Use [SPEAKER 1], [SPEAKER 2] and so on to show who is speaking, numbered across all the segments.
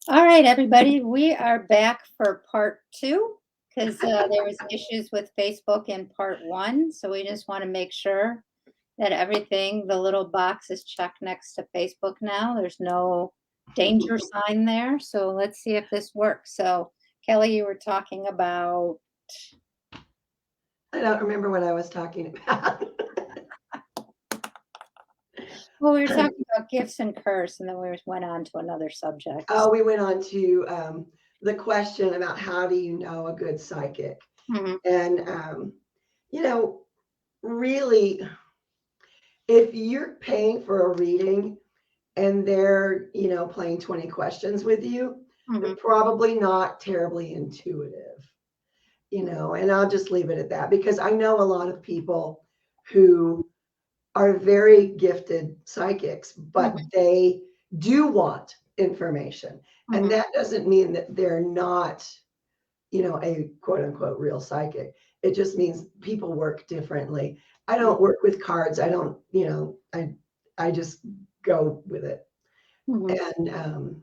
[SPEAKER 1] All right, everybody, we are back for part two because there was issues with Facebook in part one. So we just want to make sure that everything, the little box is checked next to Facebook now. There's no danger sign there. So let's see if this works. So Kelly, you were talking about,
[SPEAKER 2] I don't remember what I was talking about.
[SPEAKER 1] well, we were talking about gifts and curse, and then we went on to another subject.
[SPEAKER 2] Oh, we went on to the question about how do you know a good psychic?
[SPEAKER 1] Mhm,
[SPEAKER 2] And, you know, really, if you're paying for a reading and they're, playing 20 questions with you, they're
[SPEAKER 1] mhm,
[SPEAKER 2] probably not terribly intuitive, and I'll just leave it at that because I know a lot of people who are very gifted psychics, but
[SPEAKER 1] mhm,
[SPEAKER 2] they do want information. And
[SPEAKER 1] mhm,
[SPEAKER 2] that doesn't mean that they're not, a quote unquote real psychic. It just means people work differently. I don't work with cards. I don't, I just go with it.
[SPEAKER 1] mhm,
[SPEAKER 2] And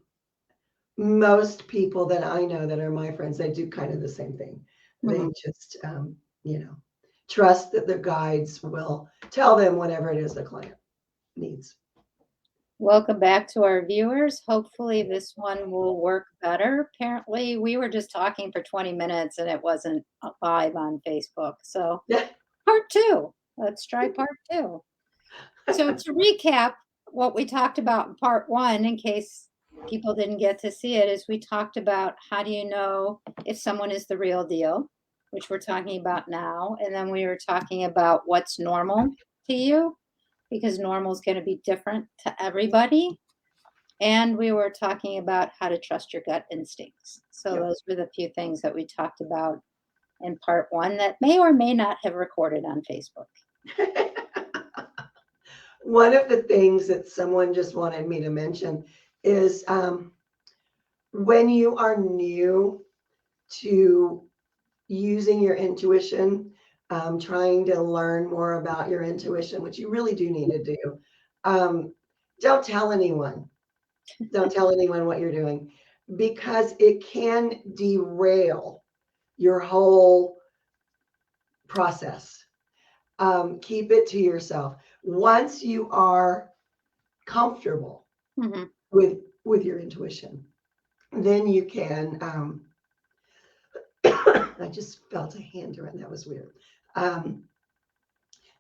[SPEAKER 2] most people that I know that are my friends, they do kind of the same thing. They
[SPEAKER 1] mhm.
[SPEAKER 2] just, you know, trust that their guides will tell them whatever it is the client needs.
[SPEAKER 1] Welcome back to our viewers. Hopefully, this one will work better. Apparently, we were just talking for 20 minutes and it wasn't live on Facebook. So, part two. Let's try part two. So, to recap what we talked about in part one, in case people didn't get to see it, is we talked about how do you know if someone is the real deal, which we're talking about now. And then we were talking about what's normal to you, because normal is going to be different to everybody. And we were talking about how to trust your gut instincts. So
[SPEAKER 2] Yep.
[SPEAKER 1] those were the few things that we talked about in part one that may or may not have recorded on Facebook.
[SPEAKER 2] One of the things that someone just wanted me to mention is when you are new to using your intuition, trying to learn more about your intuition, which you really do need to do, um, don't tell anyone. Don't tell anyone what you're doing because it can derail your whole process. Keep it to yourself. Once you are comfortable
[SPEAKER 1] Hmm.
[SPEAKER 2] with your intuition, then you can. I just felt a hand around. That was weird. Um,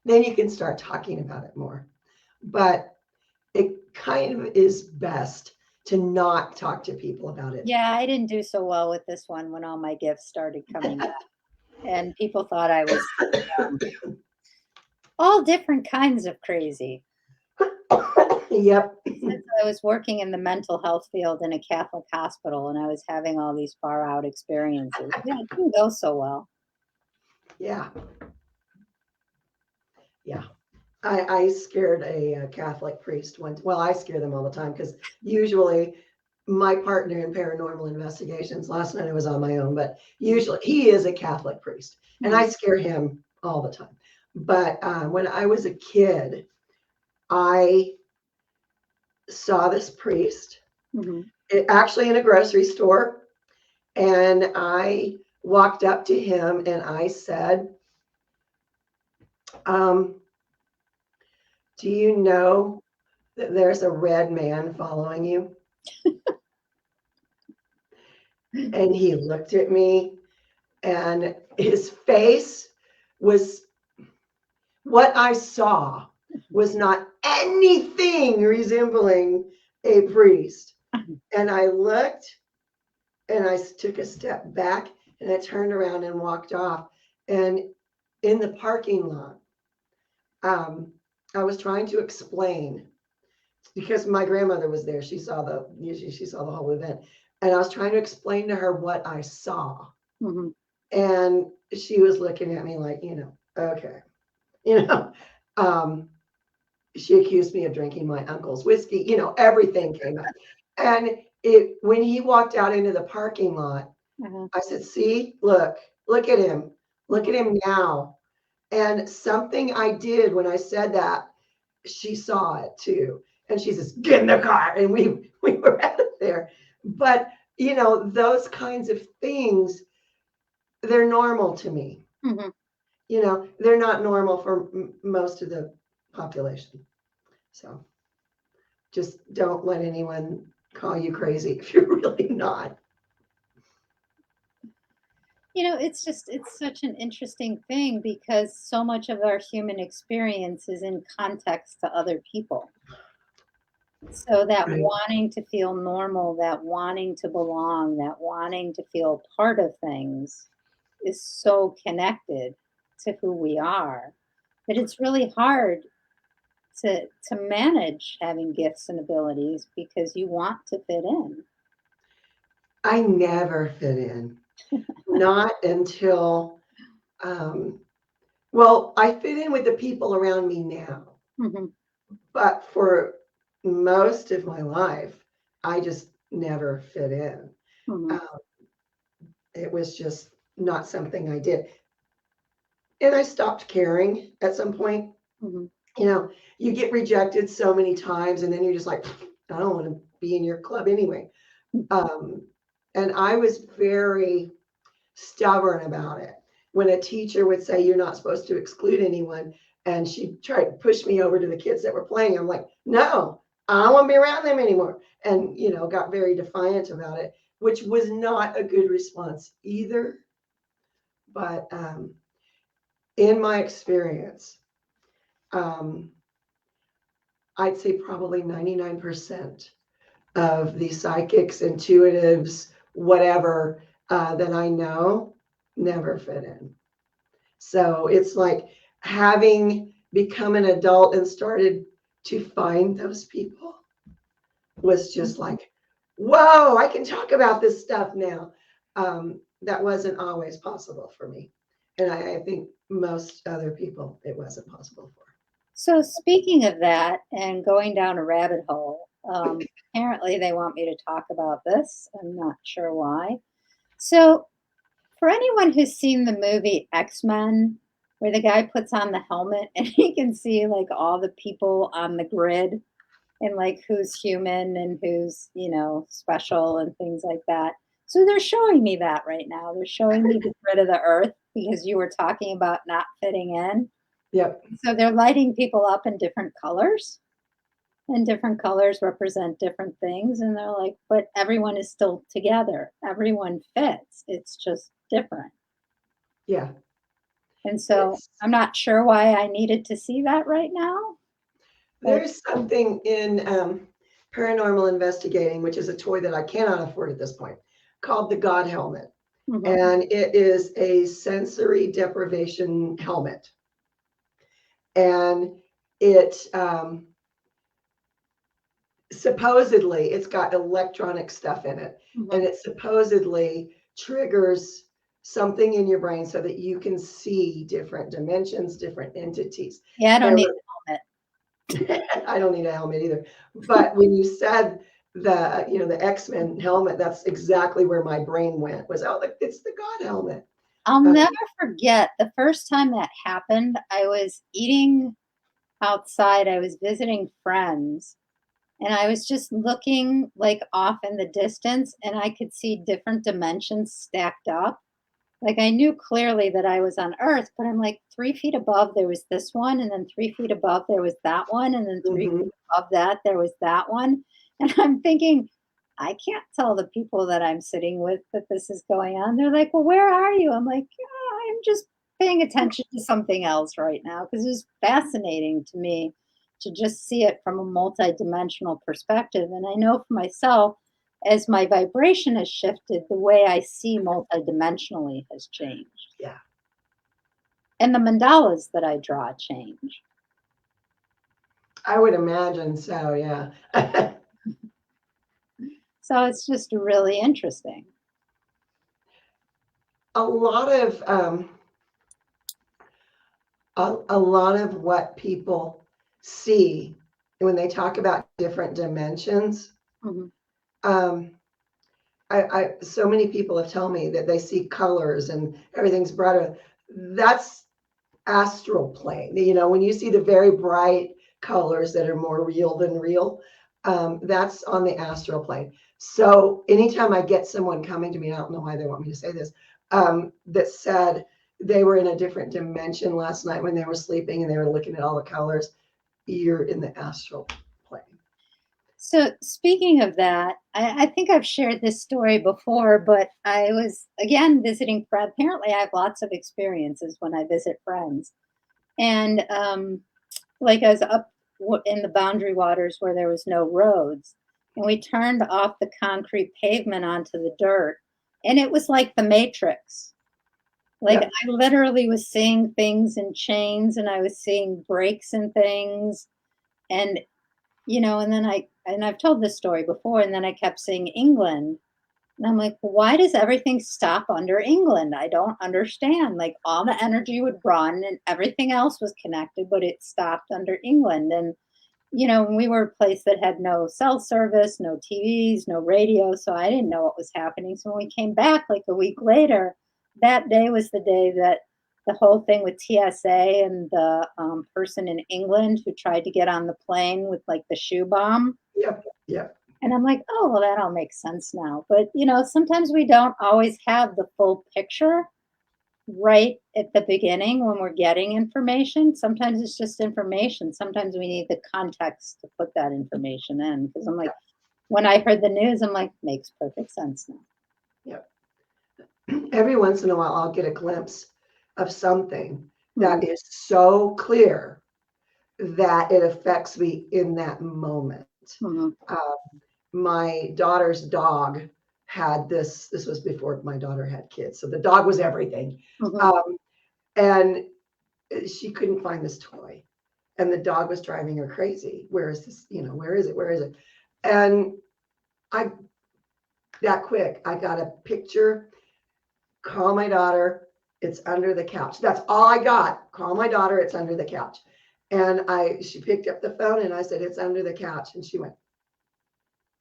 [SPEAKER 2] then you can start talking about it more. But it kind of is best to not talk to people about it.
[SPEAKER 1] Yeah, I didn't do so well with this one when all my gifts started coming back. And people thought I was um, all different kinds of crazy.
[SPEAKER 2] Yep.
[SPEAKER 1] Since I was working in the mental health field in a Catholic hospital and I was having all these far out experiences. Yeah, it didn't go so well.
[SPEAKER 2] Yeah. Yeah. I scared a Catholic priest once. Well, I scare them all the time because usually my partner in paranormal investigations, last night I was on my own, but usually he is a Catholic priest and
[SPEAKER 1] Mhm,
[SPEAKER 2] I scare him all the time. But when I was a kid, I saw this priest
[SPEAKER 1] mhm.
[SPEAKER 2] actually in a grocery store. And I walked up to him and I said, um, do you know that there's a red man following you? And he looked at me and his face was what I saw was not anything resembling a priest. And I looked and I took a step back and I turned around and walked off. And in the parking lot, um, I was trying to explain because my grandmother was there. She saw the whole event, and I was trying to explain to her what I saw,
[SPEAKER 1] Mhm.
[SPEAKER 2] and she was looking at me like, okay, you know. Um, she accused me of drinking my uncle's whiskey. Everything came up, and it when he walked out into the parking lot,
[SPEAKER 1] Uh-huh.
[SPEAKER 2] I said, "See, look at him, look
[SPEAKER 1] Mhm.
[SPEAKER 2] at him now." And something I did when I said that, she saw it too. And she says, "Get in the car." And we were out of there. But, those kinds of things, they're normal to me.
[SPEAKER 1] Mm-hmm.
[SPEAKER 2] They're not normal for most of the population. So just don't let anyone call you crazy if you're really not.
[SPEAKER 1] It's such an interesting thing because so much of our human experience is in context to other people. So that
[SPEAKER 2] Right.
[SPEAKER 1] wanting to feel normal, that wanting to belong, that wanting to feel part of things is so connected to who we are that it's really hard to manage having gifts and abilities because you want to fit in.
[SPEAKER 2] I never fit in. Not until, um, well, I fit in with the people around me now.
[SPEAKER 1] Hmm.
[SPEAKER 2] But for most of my life, I just never fit in.
[SPEAKER 1] Hmm.
[SPEAKER 2] Um, it was just not something I did. And I stopped caring at some point.
[SPEAKER 1] Hmm.
[SPEAKER 2] You get rejected so many times, and then you're just like, I don't want to be in your club anyway. Um, and I was very stubborn about it. When a teacher would say, you're not supposed to exclude anyone, and she tried to push me over to the kids that were playing, I'm like, no, I don't want to be around them anymore. And, got very defiant about it, which was not a good response either. But in my experience, um, I'd say probably 99% of the psychics, intuitives, whatever that I know never fit in. So it's like having become an adult and started to find those people was just like, whoa, I can talk about this stuff now. That wasn't always possible for me. And I think most other people, it wasn't possible for.
[SPEAKER 1] So, speaking of that and going down a rabbit hole, apparently they want me to talk about this. I'm not sure why. So, for anyone who's seen the movie X-Men, where the guy puts on the helmet and he can see like all the people on the grid and like who's human and who's, special and things like that. So they're showing me that right now. They're showing me the grid of the earth because you were talking about not fitting in.
[SPEAKER 2] Yep.
[SPEAKER 1] So they're lighting people up in different colors, and different colors represent different things. And they're like, but everyone is still together. Everyone fits. It's just different.
[SPEAKER 2] Yeah.
[SPEAKER 1] And so
[SPEAKER 2] It's
[SPEAKER 1] I'm not sure why I needed to see that right now. But
[SPEAKER 2] There's something in paranormal investigating, which is a toy that I cannot afford at this point, called the God helmet.
[SPEAKER 1] mhm.
[SPEAKER 2] And it is a sensory deprivation helmet. And it supposedly it's got electronic stuff in it. And
[SPEAKER 1] Mhm.
[SPEAKER 2] it supposedly triggers something in your brain so that you can see different dimensions, different entities.
[SPEAKER 1] Yeah, I don't
[SPEAKER 2] There
[SPEAKER 1] need
[SPEAKER 2] were
[SPEAKER 1] a helmet.
[SPEAKER 2] I don't need a helmet either. But when you said the X-Men helmet, that's exactly where my brain went. Was like it's the God helmet.
[SPEAKER 1] I'll
[SPEAKER 2] Uh,
[SPEAKER 1] never forget the first time that happened. I was eating outside, I was visiting friends, and I was just looking like off in the distance, and I could see different dimensions stacked up. Like I knew clearly that I was on Earth, but I'm like 3 feet above there was this one, and then 3 feet above there was that one, and then 3 feet
[SPEAKER 2] mhm.
[SPEAKER 1] above that there was that one. And I'm thinking, I can't tell the people that I'm sitting with that this is going on. They're like, "Well, where are you?" I'm like, "Yeah, I'm just paying attention to something else right now because it's fascinating to me to just see it from a multidimensional perspective." And I know for myself, as my vibration has shifted, the way I see multidimensionally has changed.
[SPEAKER 2] Yeah,
[SPEAKER 1] And the mandalas that I draw change.
[SPEAKER 2] I would imagine so. Yeah,
[SPEAKER 1] So it's just really interesting.
[SPEAKER 2] a lot of a lot of what people see when they talk about different dimensions.
[SPEAKER 1] Mhm.
[SPEAKER 2] Um, so many people have told me that they see colors and everything's brighter. That's astral plane. When you see the very bright colors that are more real than real, That's on the astral plane. So anytime I get someone coming to me, I don't know why they want me to say this, that said they were in a different dimension last night when they were sleeping and they were looking at all the colors, you're in the astral plane.
[SPEAKER 1] So speaking of that, I think I've shared this story before, but I was again visiting friends. Apparently, I have lots of experiences when I visit friends, and like I was up in the boundary waters where there was no roads, and we turned off the concrete pavement onto the dirt, and it was like the Matrix. Like
[SPEAKER 2] Yep.
[SPEAKER 1] I literally was seeing things in chains, and I was seeing breaks in things, and and then I've told this story before, and then I kept saying England. And I'm like, why does everything stop under England? I don't understand. Like all the energy would run and everything else was connected, but it stopped under England. And we were a place that had no cell service, no TVs, no radio, so I didn't know what was happening. So when we came back like a week later, that day was the day that the whole thing with TSA and the person in England who tried to get on the plane with like the shoe bomb.
[SPEAKER 2] Yep. Yep.
[SPEAKER 1] And I'm like, oh, well, that all makes sense now. But, sometimes we don't always have the full picture right at the beginning when we're getting information. Sometimes it's just information. Sometimes we need the context to put that information in. Because I'm like, when I heard the news, I'm like, makes perfect sense now.
[SPEAKER 2] Yep. Every once in a while, I'll get a glimpse of something that is so clear that it affects me in that moment.
[SPEAKER 1] Mm-hmm.
[SPEAKER 2] My daughter's dog had this was before my daughter had kids, so the dog was everything.
[SPEAKER 1] Mm-hmm.
[SPEAKER 2] And she couldn't find this toy, and the dog was driving her crazy. Where is this? Where is it? And I that quick, I got a picture. Call my daughter. It's under the couch. That's all I got. Call my daughter. It's under the couch. And she picked up the phone and I said, it's under the couch. And she went,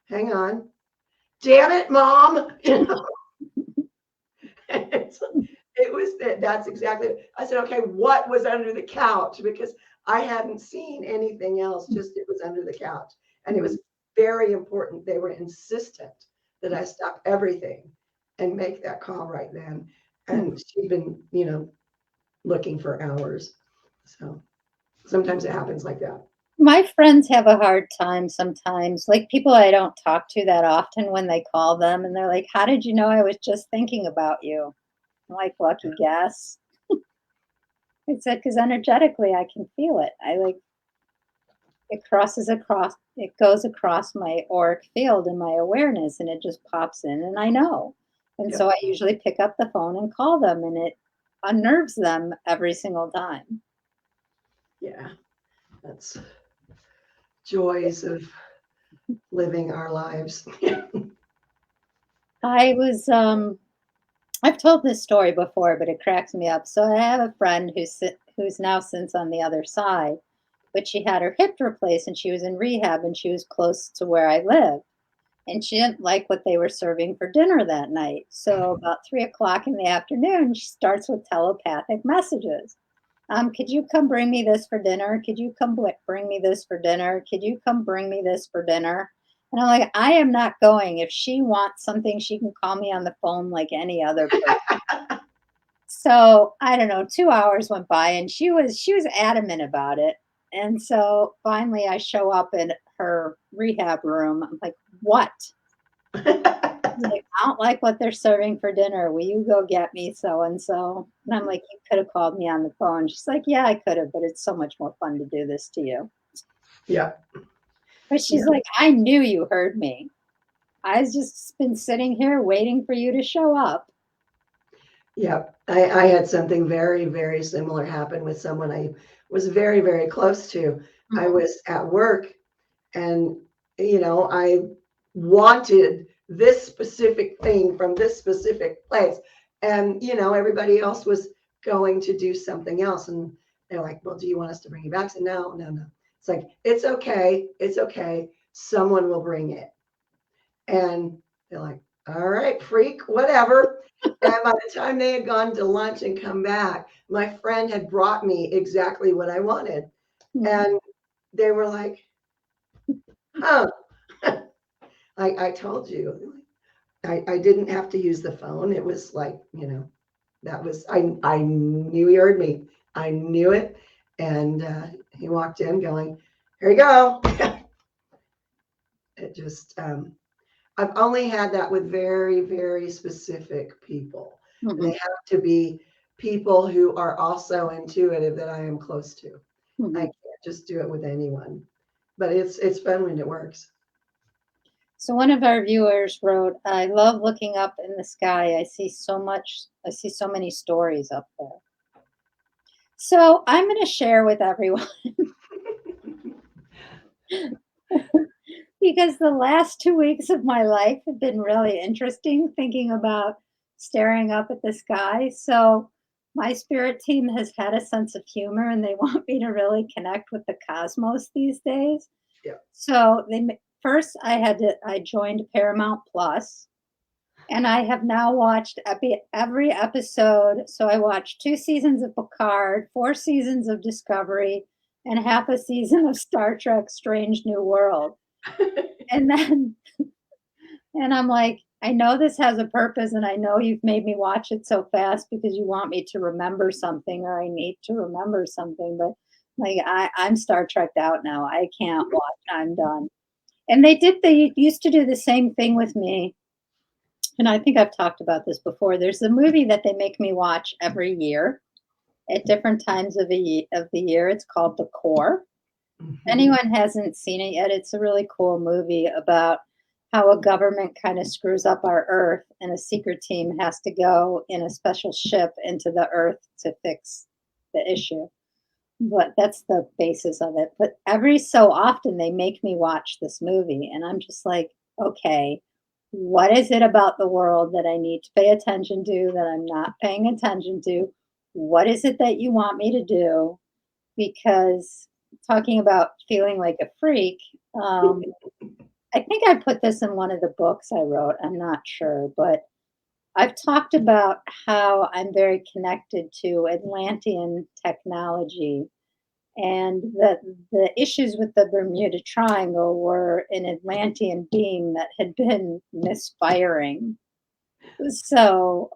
[SPEAKER 2] hang on. Damn it, Mom. That's exactly it. I said, okay, what was under the couch? Because I hadn't seen anything else, just it was under the couch. And it was very important. They were insistent that I stop everything and make that call right then. And she'd been, looking for hours. So sometimes it happens like that.
[SPEAKER 1] My friends have a hard time sometimes, like people I don't talk to that often when they call them and they're like, how did you know I was just thinking about you? I'm like, lucky guess. I said, because energetically I can feel it. It goes across my auric field and my awareness and it just pops in and I know. And
[SPEAKER 2] Yep.
[SPEAKER 1] so I usually pick up the phone and call them and it unnerves them every single time.
[SPEAKER 2] Yeah. That's joys of living our lives.
[SPEAKER 1] I was I've told this story before, but it cracks me up. So I have a friend who's now since on the other side, but she had her hip replaced and she was in rehab and she was close to where I live. And she didn't like what they were serving for dinner that night. So about 3 o'clock in the afternoon, she starts with telepathic messages. Could you come bring me this for dinner? Could you come bring me this for dinner? Could you come bring me this for dinner? And I'm like, I am not going. If she wants something, she can call me on the phone like any other person. So I don't know, 2 hours went by and she was adamant about it. And so finally I show up in her rehab room. I'm like, what? She's like, I don't like what they're serving for dinner. Will you go get me so and so? And I'm like, you could have called me on the phone. She's like, yeah, I could have, but it's so much more fun to do this to you.
[SPEAKER 2] Yeah.
[SPEAKER 1] But she's like, I knew you heard me. I've just been sitting here waiting for you to show up.
[SPEAKER 2] Yeah. I had something very, very similar happen with someone I was very, very close to. I was at work and, I wanted this specific thing from this specific place. And, everybody else was going to do something else. And they're like, well, do you want us to bring you back? I said, no, no, no. It's like, it's okay. It's okay. Someone will bring it. And they're like, all right, freak, whatever. And by the time they had gone to lunch and come back, my friend had brought me exactly what I wanted. And they were like, huh, I told you, I didn't have to use the phone. It was like, that was, I knew he heard me. I knew it. And he walked in going, here you go. It just, I've only had that with very, very specific people. And they
[SPEAKER 1] Mhm,
[SPEAKER 2] have to be people who are also intuitive that I am close to. I
[SPEAKER 1] mhm.
[SPEAKER 2] can't just do it with anyone. But it's fun when it works.
[SPEAKER 1] So one of our viewers wrote, "I love looking up in the sky. I see so many stories up there." So I'm going to share with everyone because the last 2 weeks of my life have been really interesting thinking about staring up at the sky. So my spirit team has had a sense of humor and they want me to really connect with the cosmos these days.
[SPEAKER 2] Yeah.
[SPEAKER 1] So first I joined Paramount Plus and I have now watched every episode. So I watched 2 seasons of Picard, 4 seasons of Discovery, and half a season of Star Trek Strange New World. And then, and I'm like, I know this has a purpose, and I know you've made me watch it so fast because you want me to remember something or I need to remember something. But like, I'm Star Trekked out now. I can't watch. I'm done. And they used to do the same thing with me, and I think I've talked about this before. There's a movie that they make me watch every year at different times of the year. It's called The Core.
[SPEAKER 2] Mhm.
[SPEAKER 1] Anyone hasn't seen it yet, it's a really cool movie about how a government kind of screws up our Earth, and a secret team has to go in a special ship into the Earth to fix the issue. But that's the basis of it. But every so often, they make me watch this movie, and I'm just like, okay, what is it about the world that I need to pay attention to that I'm not paying attention to? What is it that you want me to do? Because talking about feeling like a freak, I think I put this in one of the books I wrote. I'm not sure, but I've talked about how I'm very connected to Atlantean technology and that the issues with the Bermuda Triangle were an Atlantean beam that had been misfiring. So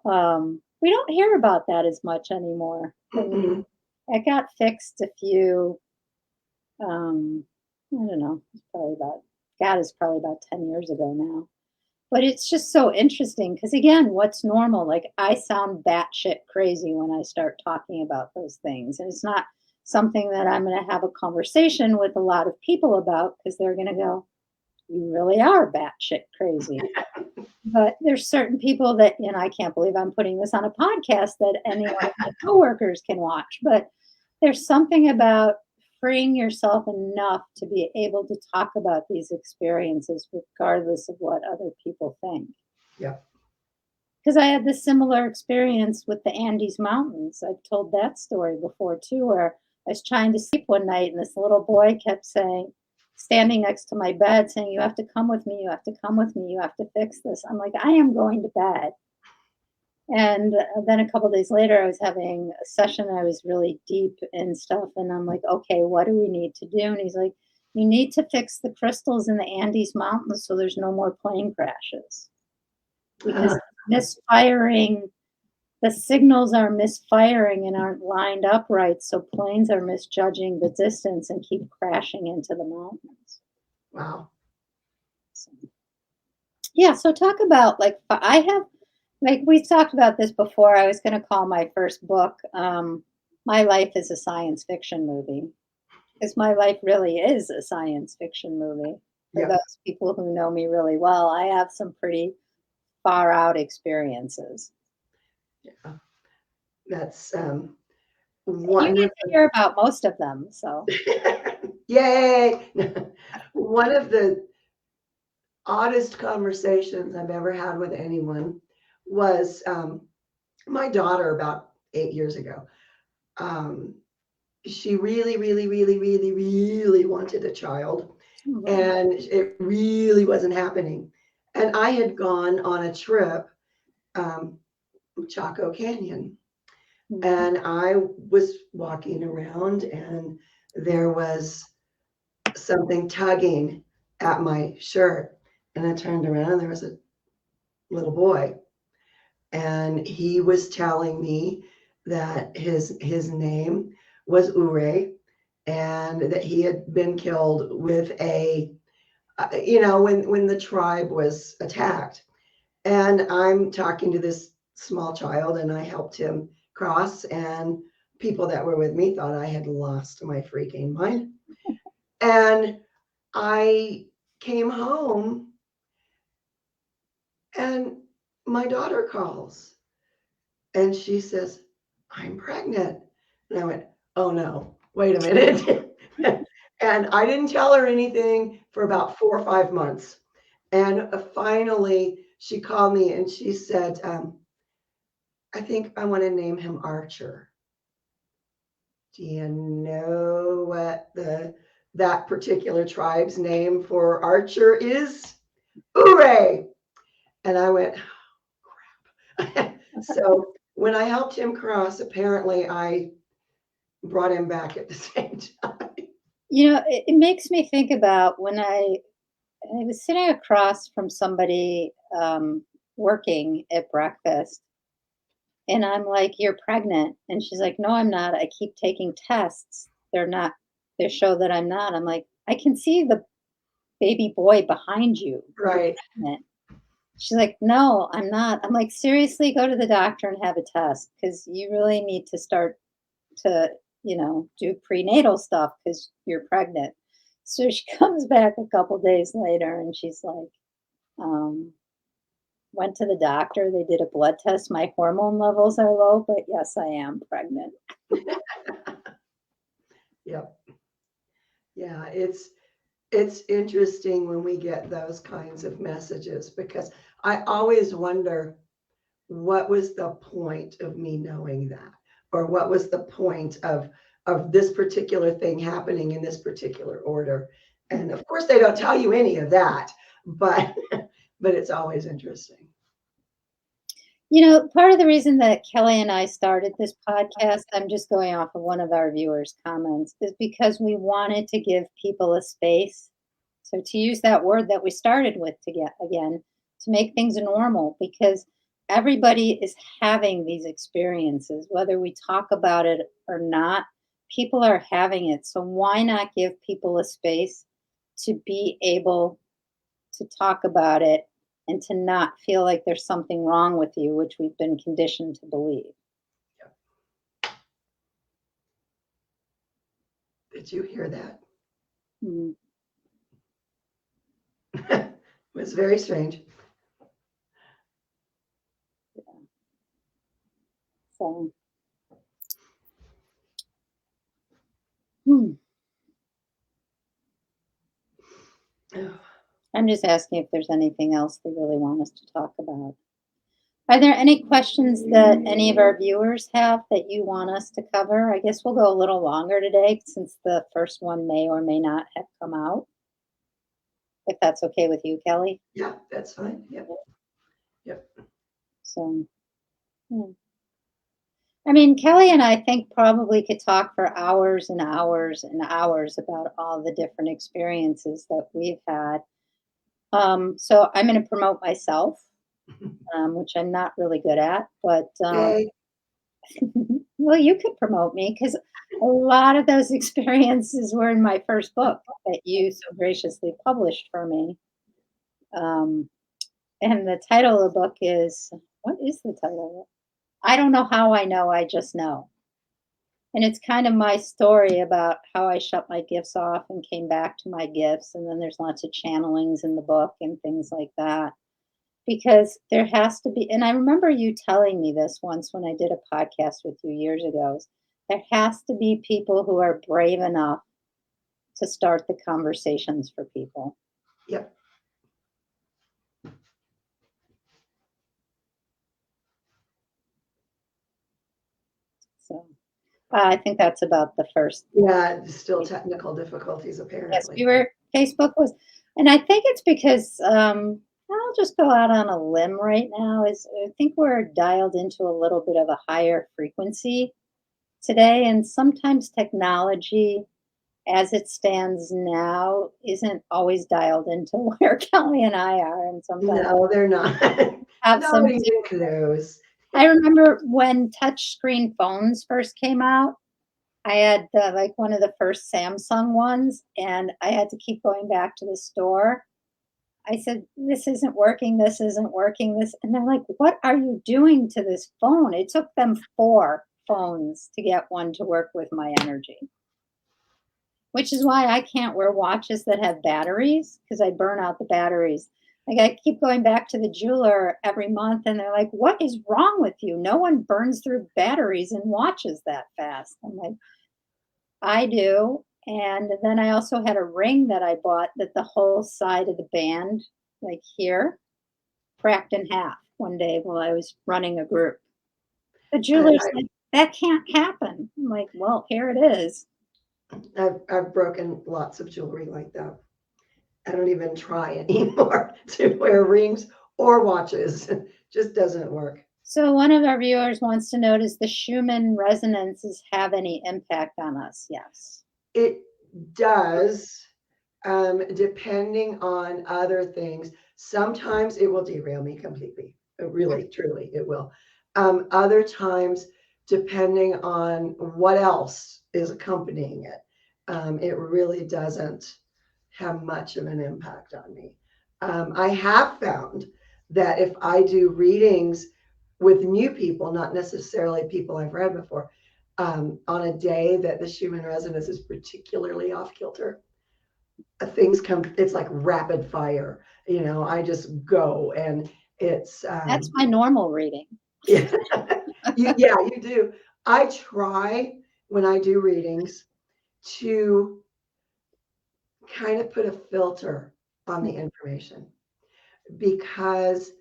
[SPEAKER 1] we don't hear about that as much anymore. I mean,
[SPEAKER 2] Mm-mm.
[SPEAKER 1] it got fixed a few, I don't know, it's probably about, God, is probably about 10 years ago now. But it's just so interesting because, again, what's normal? Like, I sound batshit crazy when I start talking about those things. And it's not something that I'm going to have a conversation with a lot of people about because they're going to go, you really are batshit crazy. But there's certain people that, I can't believe I'm putting this on a podcast that any one of my coworkers can watch. But there's something about freeing yourself enough to be able to talk about these experiences regardless of what other people think.
[SPEAKER 2] Yeah.
[SPEAKER 1] Because I had this similar experience with the Andes Mountains. I've told that story before too, where I was trying to sleep one night and this little boy kept saying, standing next to my bed, saying, "You have to come with me. You have to come with me. You have to fix this." I'm like, I am going to bed. And then a couple days later, I was having a session. I was really deep in stuff. And I'm like, okay, what do we need to do? And he's like, you need to fix the crystals in the Andes Mountains so there's no more plane crashes because misfiring, the signals are misfiring and aren't lined up right. So planes are misjudging the distance and keep crashing into the mountains.
[SPEAKER 2] Wow.
[SPEAKER 1] So, yeah. So talk about like, I have, like, we've talked about this before. I was going to call my first book, My Life is a Science Fiction Movie, because my life really is a science fiction movie. For
[SPEAKER 2] Yeah.
[SPEAKER 1] those people who know me really well, I have some pretty far out experiences.
[SPEAKER 2] Yeah. That's
[SPEAKER 1] You
[SPEAKER 2] one
[SPEAKER 1] get
[SPEAKER 2] of
[SPEAKER 1] to hear about most of them. So,
[SPEAKER 2] the yay. One of the oddest conversations I've ever had with anyone was my daughter about 8 years ago. Um, she really, really, really, really, really wanted a child,
[SPEAKER 1] mhm,
[SPEAKER 2] and it really wasn't happening. And I had gone on a trip, um, Chaco Canyon,
[SPEAKER 1] mhm,
[SPEAKER 2] and I was walking around, and there was something tugging at my shirt. And I turned around and there was a little boy. And he was telling me that his name was Ure and that he had been killed with a when the tribe was attacked. And I'm talking to this small child and I helped him cross, and people that were with me thought I had lost my freaking mind. And I came home and my daughter calls and she says, I'm pregnant. And I went, oh no, wait a minute. And I didn't tell her anything for about 4 or 5 months. And finally, she called me and she said, I think I want to name him Archer. Do you know what that particular tribe's name for Archer is? Hooray! And I went, so when I helped him cross, apparently I brought him back at the same time.
[SPEAKER 1] It makes me think about when I was sitting across from somebody working at breakfast, and I'm like, "You're pregnant," and she's like, "No, I'm not. I keep taking tests. They're not. They show that I'm not." I'm like, "I can see the baby boy behind you. You're
[SPEAKER 2] Right,
[SPEAKER 1] pregnant." She's like, "No, I'm not." I'm like, "Seriously, go to the doctor and have a test because you really need to start to, do prenatal stuff because you're pregnant." So she comes back a couple days later and she's like, um, went to the doctor. They did a blood test. My hormone levels are low, but yes, I am pregnant.
[SPEAKER 2] yep. Yeah, it's interesting when we get those kinds of messages because I always wonder what was the point of me knowing that, or what was the point of this particular thing happening in this particular order. And of course they don't tell you any of that, but but it's always interesting.
[SPEAKER 1] Part of the reason that Kelly and I started this podcast, I'm just going off of one of our viewers' comments, is because we wanted to give people a space. So, to use that word that we started with to get again, to make things normal, because everybody is having these experiences, whether we talk about it or not, people are having it. So, why not give people a space to be able to talk about it and to not feel like there's something wrong with you, which we've been conditioned to believe.
[SPEAKER 2] Did you hear that?
[SPEAKER 1] Mm,
[SPEAKER 2] It was very strange.
[SPEAKER 1] so, hmm. I'm just asking if there's anything else they really want us to talk about. Are there any questions that any of our viewers have that you want us to cover? I guess we'll go a little longer today since the first one may or may not have come out, if that's okay with you, Kelly.
[SPEAKER 2] Yeah, that's fine. Yep. Yep.
[SPEAKER 1] So, hmm. I mean, Kelly and I think probably could talk for hours and hours and hours about all the different experiences that we've had. So I'm going to promote myself, which I'm not really good at, but
[SPEAKER 2] Yay.
[SPEAKER 1] well, you could promote me because a lot of those experiences were in my first book that you so graciously published for me. Um, and the title of the book is, what is the title of it? I don't know how I know, I just know. And it's kind of my story about how I shut my gifts off and came back to my gifts. And then there's lots of channelings in the book and things like that. Because there has to be, and I remember you telling me this once when I did a podcast with you years ago, there has to be people who are brave enough to start the conversations for people.
[SPEAKER 2] Yep.
[SPEAKER 1] So I think that's about the first.
[SPEAKER 2] Yeah, still technical difficulties
[SPEAKER 1] Yes,
[SPEAKER 2] apparently.
[SPEAKER 1] we were, Facebook was, and I think it's because I'll just go out on a limb right now. Is I think we're dialed into a little bit of a higher frequency today, and sometimes technology as it stands now, isn't always dialed into where Kelly and I are, and sometimes
[SPEAKER 2] No, they're not.
[SPEAKER 1] have
[SPEAKER 2] Not
[SPEAKER 1] some.
[SPEAKER 2] even close.
[SPEAKER 1] I remember when touchscreen phones first came out. I had like one of the first Samsung ones, and I had to keep going back to the store. I said, "This isn't working. This isn't working. This," and they're like, "What are you doing to this phone?" It took them 4 phones to get one to work with my energy, which is why I can't wear watches that have batteries because I burn out the batteries. Like I keep going back to the jeweler every month, and they're like, "What is wrong with you? No one burns through batteries in watches that fast." I'm like, I do. And then I also had a ring that I bought that the whole side of the band, like here, cracked in half one day while I was running a group. The jeweler's
[SPEAKER 2] I,
[SPEAKER 1] like, that can't happen. I'm like, well, here it is.
[SPEAKER 2] I've broken lots of jewelry like that. I don't even try anymore to wear rings or watches. Just doesn't work.
[SPEAKER 1] So one of our viewers wants to know, does the Schumann resonances have any impact on us? Yes.
[SPEAKER 2] It does, depending on other things. Sometimes it will derail me completely. Really, truly, it will. Other times, depending on what else is accompanying it, it really doesn't have much of an impact on me. I have found that if I do readings with new people, not necessarily people I've read before, on a day that the Schumann resonance is particularly off kilter, things come, it's like rapid fire. I just go and it's,
[SPEAKER 1] That's my normal reading.
[SPEAKER 2] yeah, yeah, you do. I try when I do readings to kind of put a filter on the information because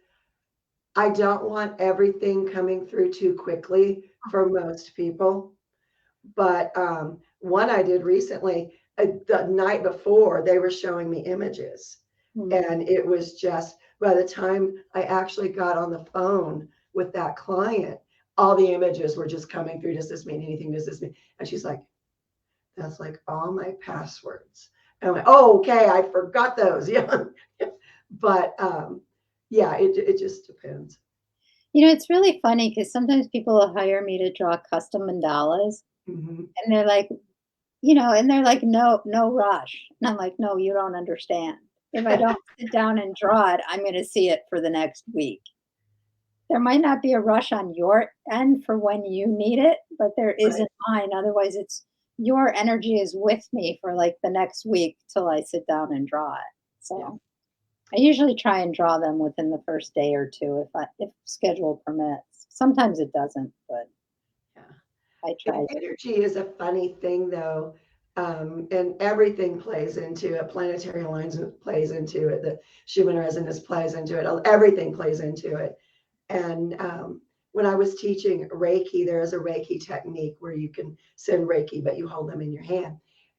[SPEAKER 2] I don't want everything coming through too quickly for most people. But one I did recently, the night before, they were showing me images.
[SPEAKER 1] Hmm.
[SPEAKER 2] And it was just by the time I actually got on the phone with that client, all the images were just coming through. Does this mean anything? Does this mean? And she's like, that's like all my passwords. And I'm like, oh, okay, I forgot those. Yeah. But yeah, it just depends.
[SPEAKER 1] It's really funny because sometimes people will hire me to draw custom mandalas,
[SPEAKER 2] Hmm.
[SPEAKER 1] and they're like, and they're like, "No, no rush." And I'm like, "No, you don't understand. If I don't sit down and draw it, I'm gonna see it for the next week. There might not be a rush on your end for when you need it, but there is in
[SPEAKER 2] Right.
[SPEAKER 1] mine. Otherwise, it's your energy is with me for like the next week till I sit down and draw it.
[SPEAKER 2] Yeah.
[SPEAKER 1] So I usually try and draw them within the first day or two if schedule permits. Sometimes it doesn't, but
[SPEAKER 2] Yeah.
[SPEAKER 1] I try.
[SPEAKER 2] Energy is a funny thing, though, and everything plays into it. Planetary alignment plays into it. The Schumann resonance plays into it. Everything plays into it. And when I was teaching Reiki, there is a Reiki technique where you can send Reiki, but you hold them in your hand.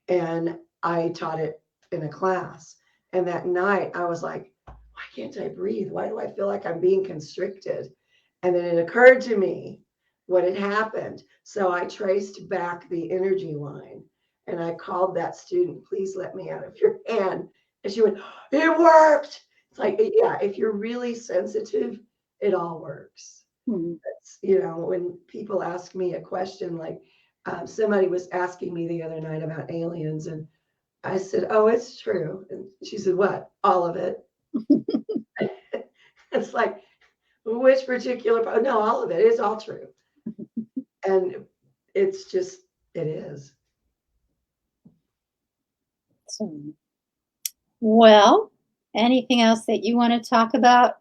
[SPEAKER 2] And I taught it in a class. And that night, I was like, why can't I breathe? Why do I feel like I'm being constricted? And then it occurred to me what had happened. So I traced back the energy line and I called that student, please let me out of your hand. And she went, it worked. It's like, yeah, if you're really sensitive, it all works.
[SPEAKER 1] Hmm.
[SPEAKER 2] When people ask me a question, like somebody was asking me the other night about aliens, and I said, oh, it's true. And she said, what? All of it. It's like, which particular part? No, all of it. It's all true. And it's just, it is.
[SPEAKER 1] So, well, anything else that you want to talk about?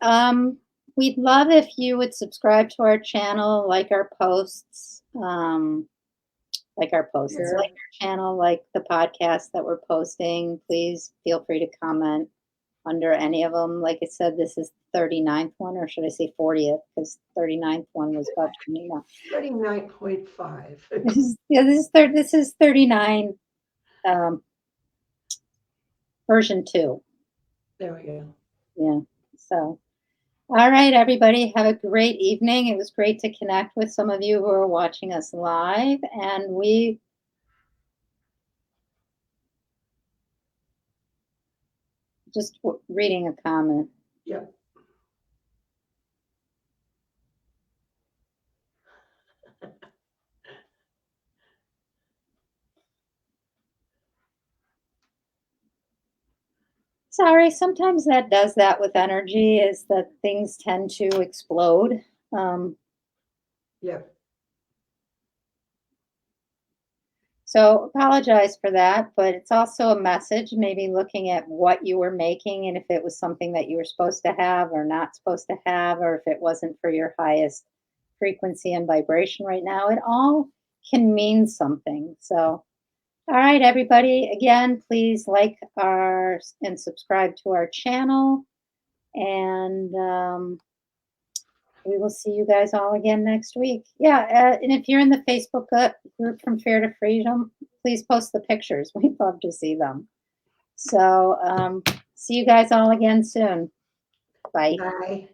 [SPEAKER 1] We'd love if you would subscribe to our channel, like our posts,
[SPEAKER 2] Sure.
[SPEAKER 1] like our channel, like the podcast that we're posting. Please feel free to comment under any of them. Like I said, this is the 39th one, or should I say 40th? Because 39th one was about 29.
[SPEAKER 2] 39.5.
[SPEAKER 1] This is 39, um, version 2.
[SPEAKER 2] There we go.
[SPEAKER 1] Yeah. So, all right, everybody, have a great evening. It was great to connect with some of you who are watching us live, and we Just reading a comment.
[SPEAKER 2] Yep.
[SPEAKER 1] Sorry, sometimes that does that with energy, is that things tend to explode. Um,
[SPEAKER 2] Yep.
[SPEAKER 1] so apologize for that, but it's also a message, maybe looking at what you were making and if it was something that you were supposed to have or not supposed to have, or if it wasn't for your highest frequency and vibration right now. It all can mean something. So, all right, everybody, again, please like our and subscribe to our channel. And we will see you guys all again next week. Yeah, and if you're in the Facebook group From Fear to Freedom, please post the pictures. We'd love to see them. So see you guys all again soon. Bye.
[SPEAKER 2] Bye.